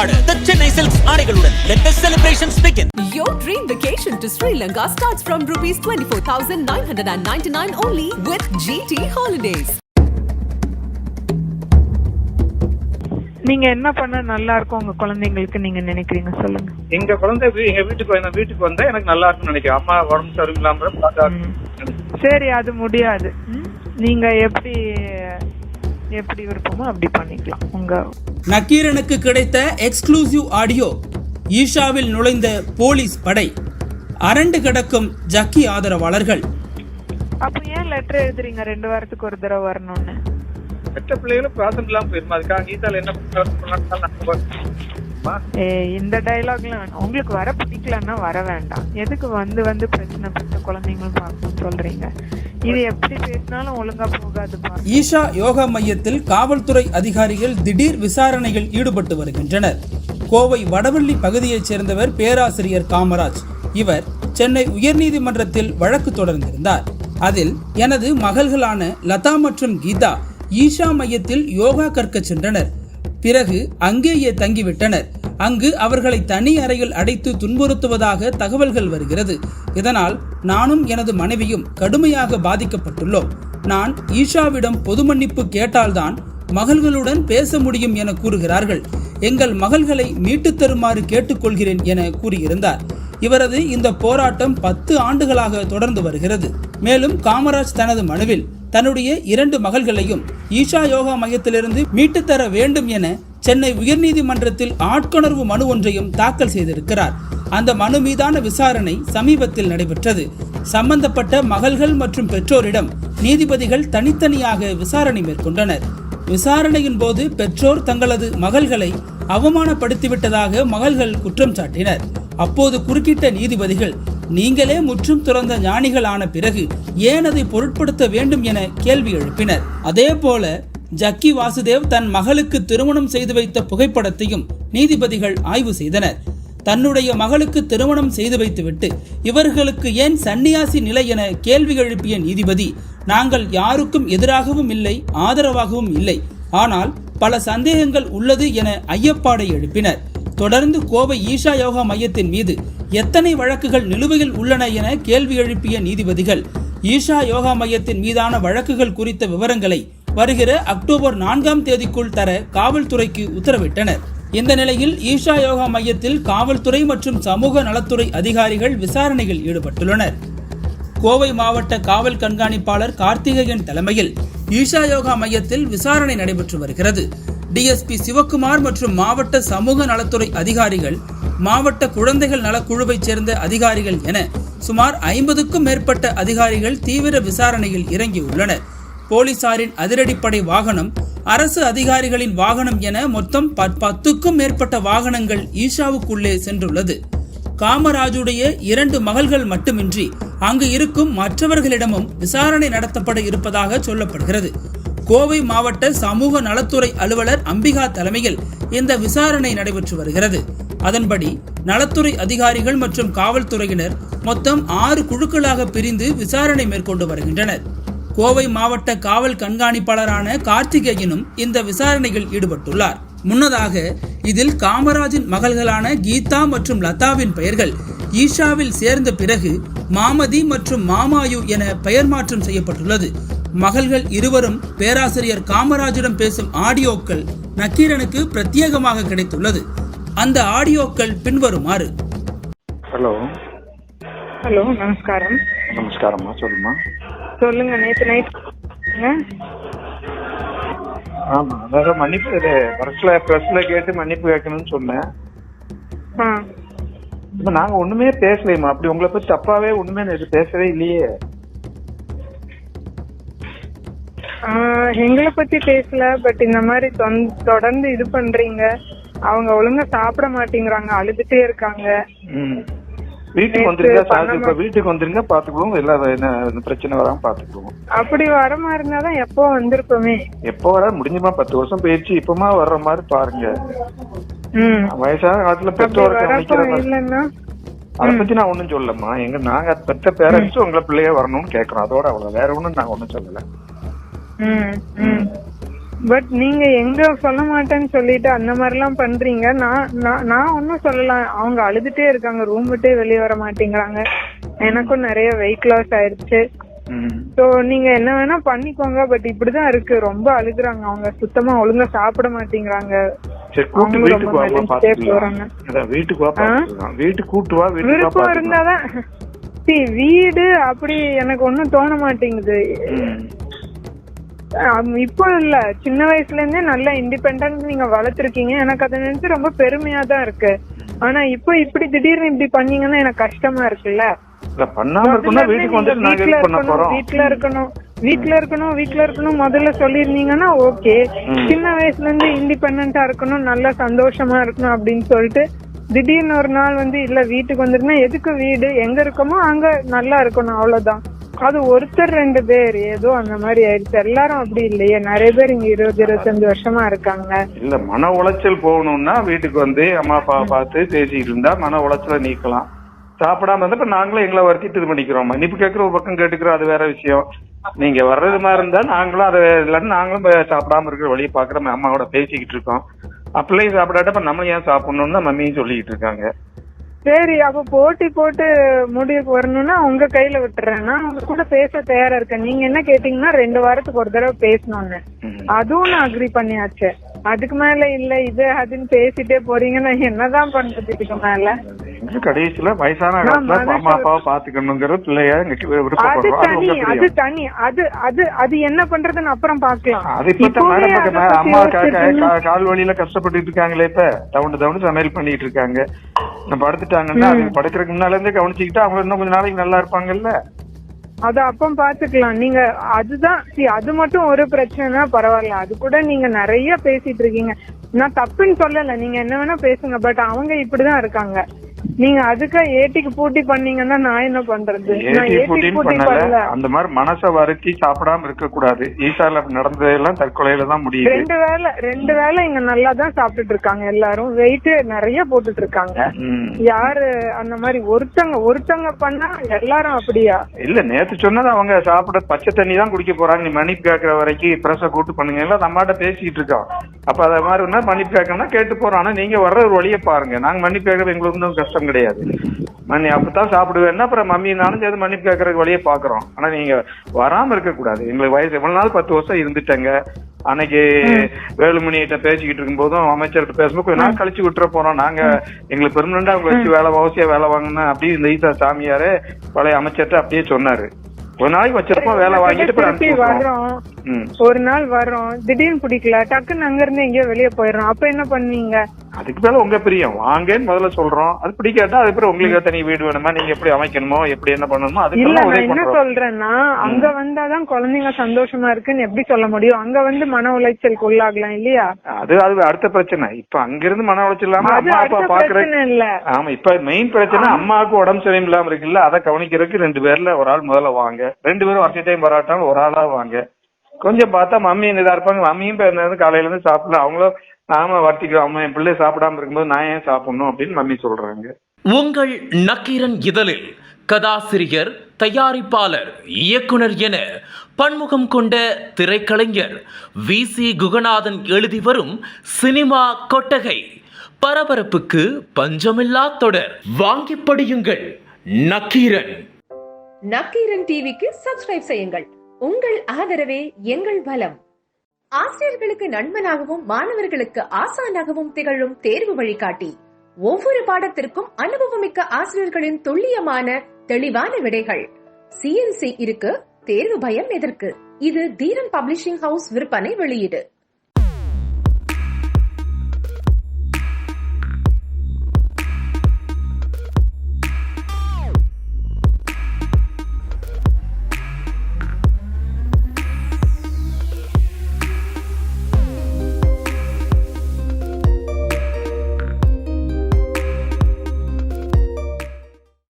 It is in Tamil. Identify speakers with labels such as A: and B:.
A: கொண்டாட the Chennai Silks ஆடைகளுடன் let the celebrations begin.
B: Your dream vacation to Sri Lanka starts from rupees 24,999 only with GT Holidays.
C: நீங்க என்ன பண்ண நல்லா இருக்கும் உங்க குழந்தைங்களுக்கு நீங்க நினைக்கிறீங்க சொல்லுங்க.
D: எங்க குழந்தை எங்க வீட்டுக்கு வந்தா எனக்கு நல்லா இருக்கும்னு நினைக்கிறேன். அம்மா உடம்பு சரியில்லாம
C: சரி, அது முடியாது. நீங்க எப்படி விருப்பமோ அப்படி பண்ணிக்கலாம். உங்க
E: நக்கீரனுக்கு கிடைத்த எக்ஸ்க்ளூசிவ் ஆடியோ. ஈஷாவில் நுழைந்த போலீஸ் படை, அரண்டு கிடக்கும் ஜக்கி ஆதரவாளர்கள்.
C: அப்ப ஏன் லெட்டர் எழுதுறீங்க 2 வாரத்துக்கு ஒரு தடவை வரணும்னு?
D: பெற்ற பிள்ளைகளும் பிராசம் இல்லாம போயிருமா? அதுக்காக கீதால என்ன
C: இந்த டைலாக்லாம் உங்களுக்கு வர பிடிக்கலன்னா வர வேண்டாம். எதுக்கு வந்து பிரச்சனை பெற்ற குழந்தைங்களும் பார்க்கணும்னு சொல்றீங்க? இது எப்படி பேசினாலும் ஒழுங்கா போகாதுப்பா.
E: ஈஷா யோகா மையத்தில் காவல்துறை அதிகாரிகள் திடீர் விசாரணைகள் ஈடுபட்டு வருகின்றனர். கோவை வடவள்ளி பகுதியைச் சேர்ந்தவர் பேராசிரியர் காமராஜ். இவர் சென்னை உயர்நீதிமன்றத்தில் வழக்கு தொடர்ந்திருந்தார். அதில் எனது மகள்களான லதா மற்றும் கீதா ஈஷா மையத்தில் யோகா கற்க சென்றனர். பிறகு அங்கேயே தங்கிவிட்டனர். அங்கு அவர்களை தனி அறையில் அடைத்து துன்புறுத்துவதாக தகவல்கள் வருகிறது. இதனால் நானும் எனது மனைவியும் கடுமையாக பாதிக்கப்பட்டுள்ளோம். நான் ஈஷாவிடம் பொது மன்னிப்பு கேட்டால்தான் மகள்களுடன் பேச முடியும் என கூறுகிறார்கள். எங்கள் மகள்களை மீட்டு தருமாறு கேட்டுக்கொள்கிறேன் என கூறியிருந்தார். இவரது இந்த போராட்டம் 10 ஆண்டுகளாக தொடர்ந்து வருகிறது. மேலும் காமராஜ் தனது மனுவில் தன்னுடைய 2 மகள்களையும் ஈஷா யோகா மையத்திலிருந்து மீட்டு தர வேண்டும் என சென்னை உயர்நீதிமன்றத்தில் ஆட்கொணர்வு மனு ஒன்றையும் தாக்கல் செய்திருக்கிறார். அந்த மனு மீதான விசாரணை சமீபத்தில் நடைபெற்றது. சம்பந்தப்பட்ட மகள்கள் மற்றும் பெற்றோரிடம் நீதிபதிகள் தனித்தனியாக விசாரணை மேற்கொண்டனர். விசாரணையின் போது பெற்றோர் தங்களது மகள்களை அவமானப்படுத்திவிட்டதாக மகள்கள் குற்றம் சாட்டினர். அப்போது குறுக்கிட்ட நீதிபதிகள், நீங்களே முற்றும் துறந்த ஞானிகள் ஆன பிறகு ஏன் அதை பொருட்படுத்த வேண்டும் என கேள்வி எழுப்பினர். அதே போல ஜக்கி வாசுதேவ் தன் மகளுக்கு திருமணம் செய்து வைத்த புகைப்படத்தையும் நீதிபதிகள் ஆய்வு செய்தனர். தன்னுடைய மகளுக்கு திருமணம் செய்து வைத்துவிட்டு இவர்களுக்கு ஏன் சன்னியாசி நிலை என கேள்வி எழுப்பிய நீதிபதி, நாங்கள் யாருக்கும் எதிராகவும் இல்லை, ஆதரவாகவும் இல்லை, ஆனால் பல சந்தேகங்கள் உள்ளது என ஐயப்பாடை எழுப்பினர். தொடர்ந்து கோவை ஈஷா யோகா மையத்தின் மீது எத்தனை வழக்குகள் நிலுவையில் உள்ளன என கேள்வி எழுப்பிய நீதிபதிகள் ஈஷா யோகா மையத்தின் மீதான வழக்குகள் குறித்த விவரங்களை வருகிற அக்டோபர் 4ஆம் தேதிக்குள் தர காவல்துறைக்கு உத்தரவிட்டனர். இந்த நிலையில் ஈஷா யோகா மையத்தில் காவல்துறை மற்றும் சமூக நலத்துறை அதிகாரிகள் விசாரணையில் ஈடுபட்டுள்ளனர். கோவை மாவட்ட காவல் கண்காணிப்பாளர் கார்த்திகேயன் தலைமையில் ஈஷா யோகா மையத்தில் விசாரணை நடைபெற்று வருகிறது. டிஎஸ்பி சிவக்குமார் மற்றும் மாவட்ட சமூக நலத்துறை அதிகாரிகள், மாவட்ட குழந்தைகள் நலக்குழுவைச் சேர்ந்த அதிகாரிகள் என சுமார் 50க்கும் மேற்பட்ட அதிகாரிகள் தீவிர விசாரணையில் இறங்கியுள்ளனர். போலீசாரின் அதிரடிப்படை வாகனம், அரசு அதிகாரிகளின் வாகனம் என மொத்தம் 10க்கும் மேற்பட்ட வாகனங்கள் ஈஷாவுக்குள்ளே சென்றுள்ளது. காமராஜுடைய 2 மகள்கள் மட்டுமின்றி அங்கு இருக்கும் மற்றவர்களிடமும் விசாரணை நடத்தப்பட இருப்பதாக சொல்லப்படுகிறது. கோவை மாவட்ட சமூக நலத்துறை அலுவலர் அம்பிகா தலைமையில் இந்த விசாரணை நடைபெற்று வருகிறது. அதன்படி நலத்துறை அதிகாரிகள் மற்றும் காவல்துறையினர் மொத்தம் 6 குழுக்களாக பிரிந்து விசாரணை மேற்கொண்டு வருகின்றனர். கோவை மாவட்ட காவல் கண்காணிப்பாளரான கார்த்திகேயனும் இந்த விசாரணையில் ஈடுபட்டுள்ளார். முன்னதாக இதில் காமராஜின் மகள்களான கீதா மற்றும் லதாவின் பெயர்கள் ஈஷாவில் சேர்ந்த பிறகு மாமதி மற்றும் மாமாயு என பெயர் மாற்றம் செய்யப்பட்டுள்ளது. மகள்கள் இருவரும் பேராசிரியர் காமராஜிடம் பேசும் ஆடியோக்கள் நக்கீரனுக்கு பிரத்யேகமாக கிடைத்துள்ளது. அந்த ஆடியோக்கள் பின்வருமாறு.
D: ஹலோ
C: ஹலோ, நமஸ்காரம்.
D: நமஸ்காரம்மா, சொல்லுமா.
C: சொல்லுங்க. நேற்று நைட்
D: ஆமா, அதாவது மன்னிப்பு பிரஸ்ல கேட்டு மன்னிப்பு கேட்கணும்னு சொன்னேன். இப்ப நாங்க ஒண்ணுமே பேசலையம்மா. அப்படி உங்களை பத்தி தப்பாவே ஒண்ணுமே பேசவே இல்லையே.
C: எங்களை பத்தி பேசல. பட் இந்த மாதிரி தொடர்ந்து இது பண்றீங்க. அவங்க ஒழுங்கா சாப்பிட மாட்டேங்கிறாங்க, அழுதுட்டே இருக்காங்க.
D: வீட்டுக்கு வந்துருங்க, வீட்டுக்கு வந்துருங்க, பாத்துக்குவோம். என்ன பிரச்சனை வராம பாத்துக்குவோம்.
C: அப்படி வர மாதிரி இருந்தாதான் எப்போ வந்திருப்போமே.
D: எப்போ வர முடிஞ்சுமா? 10 வருஷம் போயிடுச்சு. இப்பமா வர்ற மாதிரி பாருங்க. வயசான காலத்துல பெற்றோருக்கு
C: இல்லன்னா
D: அதை பத்தி நான் ஒண்ணும் சொல்லலம்மா. நாங்க பெற்ற பேரண்ட்ஸ் உங்களை பிள்ளைய வரணும்னு கேக்குறோம். அதோட அவ்வளவு, வேற ஒண்ணும் நாங்க ஒண்ணும் சொல்லல.
C: பட் நீங்க எங்க சொல்ல மாட்டேன்னு சொல்லிட்டு அந்த மாதிரி எல்லாம் பண்றீங்க. நான் ஒன்னும் சொல்லலாம். அவங்க அழுதுட்டே இருக்காங்க, ரூம் விட்டே வெளியே வர மாட்டேங்கிறாங்க. எனக்கும் நிறைய வெயிட் லாஸ் ஆயிடுச்சு. சோ நீங்க என்ன வேணா பண்ணிக்கோங்க. பட் இப்படிதான் இருக்கு, ரொம்ப அழுகுறாங்க. அவங்க சுத்தமா ஒழுங்கா சாப்பிட மாட்டேங்கிறாங்க. விருப்பம் இருந்தாதான் வீடு அப்படி எனக்கு ஒன்னும் தோண மாட்டேங்குது. இப்போ இல்ல, சின்ன வயசுல இருந்தே நல்ல இண்டிபெண்டன்ட் நீங்க வளர்த்திருக்கீங்க. எனக்கு அதை நினைச்சு ரொம்ப பெருமையா தான் இருக்கு. ஆனா இப்போ இப்படி திடீர்னு இப்படி பண்ணீங்கன்னா எனக்கு கஷ்டமா இருக்குல்ல. வீட்டுல இருக்கணும் முதல்ல சொல்லிருந்தீங்கன்னா ஓகே. சின்ன வயசுல இருந்து இண்டிபெண்டா இருக்கணும், நல்ல சந்தோஷமா இருக்கணும் அப்படின்னு சொல்லிட்டு திடீர்னு ஒரு நாள் இல்ல வீட்டுக்கு வந்துருன்னா எதுக்கு வீடு, எங்க இருக்கமோ அங்க நல்லா இருக்கணும், அவ்வளவுதான். அது ஒருத்தர் 2 பேர் ஏதோ அந்த மாதிரி ஆயிடுச்சு. எல்லாரும் அப்படி இல்லையே, நிறைய பேர் இங்க 20-25 வருஷமா இருக்காங்க.
D: இல்ல மன உளைச்சல் போகணும்னா வீட்டுக்கு அம்மா அப்பா பார்த்து பேசிட்டு இருந்தா மன உளைச்சல நீக்கலாம். சாப்பிடாம இருந்தா நாங்களும் எங்களை வருத்திட்டு இது பண்ணிக்கிறோம். மன்னிப்பு கேட்கிற ஒரு பக்கம் கேட்டுக்கிறோம், அது வேற விஷயம். நீங்க வர்றது மாதிரி இருந்தா நாங்களும் அதை இல்லைன்னு நாங்களும் சாப்பிடாம இருக்கிற வழியை பாக்குறோம். அம்மாவோட பேசிக்கிட்டு இருக்கோம். அப்படியே சாப்பிடாட்ட நம்ம ஏன் சாப்பிடணும்னு தான் மம்மியும் சொல்லிக்கிட்டு இருக்காங்க.
C: சரி, அப்ப போட்டி போட்டு முடிவுக்கு வரணும்னா உங்க கையில விட்டுறேன். நான் உங்க கூட பேச தயாரா இருக்கேன். நீங்க என்ன கேட்டீங்கன்னா 2 வாரத்துக்கு ஒரு தடவை பேசணும்னு, அதுவும் நான் அக்ரி பண்ணியாச்சு. அதுக்கு மேல இல்ல இது அதுன்னு பேசிட்டே போறீங்கன்னா என்னதான் பண்றது இதுக்கு மேல?
D: கடைசியில வயசான அம்மா அப்பாவை பாத்துக்கணுங்கிற பிள்ளைய
C: அது தனி. அது என்ன பண்றதுன்னு அப்புறம் பாக்கலாம்.
D: அம்மா கால் வழியில கஷ்டப்பட்டு இருக்காங்களே, இப்ப தவுண்டு சமையல் பண்ணிட்டு இருக்காங்க. படுத்துட்டாங்கன்னா படுக்கிறதுக்கு முன்னால இருந்தே கவனிச்சுக்கிட்டா அவங்க இன்னும் கொஞ்ச நாளைக்கு நல்லா இருப்பாங்கல்ல.
C: அது அப்ப பாத்துக்கலாம். நீங்க அதுதான் அது மட்டும் ஒரு பிரச்சனைனா பரவாயில்ல. அது கூட நீங்க நிறைய பேசிட்டு இருக்கீங்க, நான் தப்புன்னு சொல்லல. நீங்க என்ன வேணா பேசுங்க. பட் அவங்க இப்படிதான் இருக்காங்க. நீங்க அதுக்கு ஏட்டிக்கு பூட்டி பண்ணீங்கன்னா நான் என்ன பண்றது?
D: அந்த மாதிரி மனச வருத்தி சாப்பிடாம இருக்க கூடாது. ஈசால நடந்ததெல்லாம் தற்கொலையில தான் முடியுது.
C: 2 வேளை இங்க நல்லா தான் சாப்பிட்டுட்டு இருக்காங்க. எல்லாரும் வெயிட் நிறைய போட்டுட்டு இருக்காங்க. யாரு அந்த மாதிரி ஒருத்தங்க பண்ணா எல்லாரும் அப்படியா?
D: இல்ல, நேத்து சொன்னது அவங்க சாப்பிட பச்சை தண்ணி தான் குடிக்க போறாங்க. நீ மன்னிப்பு கேட்கற வரைக்கும் பிரஷ கூட்டு பண்ணுங்க எல்லாம் நம்மகிட்ட பேசிட்டு இருக்கோம். அப்ப அத மாதிரி மன்னிப்பு கேட்கணும்னா கேட்டு போறோம். ஆனா நீங்க வர்ற ஒரு வழியை பாருங்க. நாங்க மன்னிப்பு கேட்கறது எங்களுக்கு கஷ்டம் கிடையாது. அப்பதான் சாப்பிடுவேன்னா அப்புறம் மம்மி நானும் சேர்ந்து மன்னிப்பு கேட்கறதுக்கு வழியே பாக்குறோம். ஆனா நீங்க வராம இருக்க கூடாது. எங்களுக்கு வயசு எவ்வளவு நாள் 10 வருஷம் இருந்துட்டேங்க. அன்னைக்கு வேலுமணிகிட்ட பேசிக்கிட்டு இருக்கும் போதும் அமைச்சர்கிட்ட பேசும்போது கொஞ்ச நாள் கழிச்சு விட்டுற போறோம். நாங்க எங்களுக்கு பெர்மனண்டா அவங்க வச்சு வேலை வாங்கணும் அப்படி இந்த ஈசா சாமியாரு பழைய அமைச்சர்கிட்ட அப்படியே சொன்னாரு. ஒரு நாளைக்கு வச்சிருப்போம், வேலை வாங்கிட்டு
C: வர்றோம். ஒரு நாள் வர்றோம், திடீர்னு பிடிக்கல, டக்குன்னு அங்க இருந்து எங்கேயோ வெளியே போயிடுறோம். அப்ப என்ன பண்ணுவீங்க?
D: அதுக்கு மேல உங்க பிரியம் வாங்கன்னு முதல்ல சொல்றோம். அது பிடிக்காட்டா அதுக்கப்புறம் உங்களுக்கு தனி வீடு வேணுமா, நீங்க எப்படி அமைக்கணுமோ எப்படி என்ன பண்ணணுமோ அதுக்கு
C: நான் என்ன சொல்றேன்னா, அங்க வந்தாதான் குழந்தைங்க சந்தோஷமா இருக்குன்னு எப்படி சொல்ல முடியும்? அங்க மன உளைச்சலுக்கு உள்ளாகலாம் இல்லையா?
D: அது அடுத்த பிரச்சனை. இப்ப அங்க இருந்து மன உளைச்சல் இல்லாம அம்மா அப்பா பாக்குறேன் இல்ல. ஆமா, இப்ப மெயின் பிரச்சனை அம்மாவுக்கு உடம்பு சரியில்லாம இருக்குல்ல, அதை கவனிக்கிறதுக்கு 2 பேர்ல ஒரு ஆள் முதல்ல வாங்க. 2 பேரும் வருஷ டைம் வராட்டாலும் ஒரு ஆளா வாங்க. கொஞ்சம் பார்த்தா மம்மி இதா இருப்பாங்க. மம்மியும் காலையில இருந்து சாப்பிடல, அவங்களும் நாம வர்த்திக்கிறோம். அம்மா என் பிள்ளை சாப்பிடாம இருக்கும்போது நான் ஏன் சாப்பிடணும் அப்படின்னு மம்மி சொல்றாங்க.
A: உங்கள் நக்கீரன் இதழில் கதாசிரியர், தயாரிப்பாளர், இயக்குனர் என பன்முகம் கொண்ட திரைக்கலைஞர் VC குகநாதன் எழுதி வரும் சினிமா கொட்டகை. பரபரப்புக்கு பஞ்சமில்லா தொடர். வாங்கி படியுங்கள் நக்கீரன்.
B: நக்கீரன் டிவிக்கு சப்ஸ்கிரைப் செய்யுங்கள். உங்கள் ஆதரவே எங்கள் பலம். ஆசிரியர்களுக்கு நண்பனாகவும் மாணவர்களுக்கு ஆசானாகவும் திகழும் தேர்வு வழிகாட்டி. ஒவ்வொரு பாடத்திற்கும் அனுபவமிக்க ஆசிரியர்களின் துல்லியமான தெளிவான விடைகள். CNC இருக்கு, தேர்வு பயம் எதற்கு? இது தீரன் பப்ளிஷிங் ஹவுஸ் விற்பனை வெளியீடு.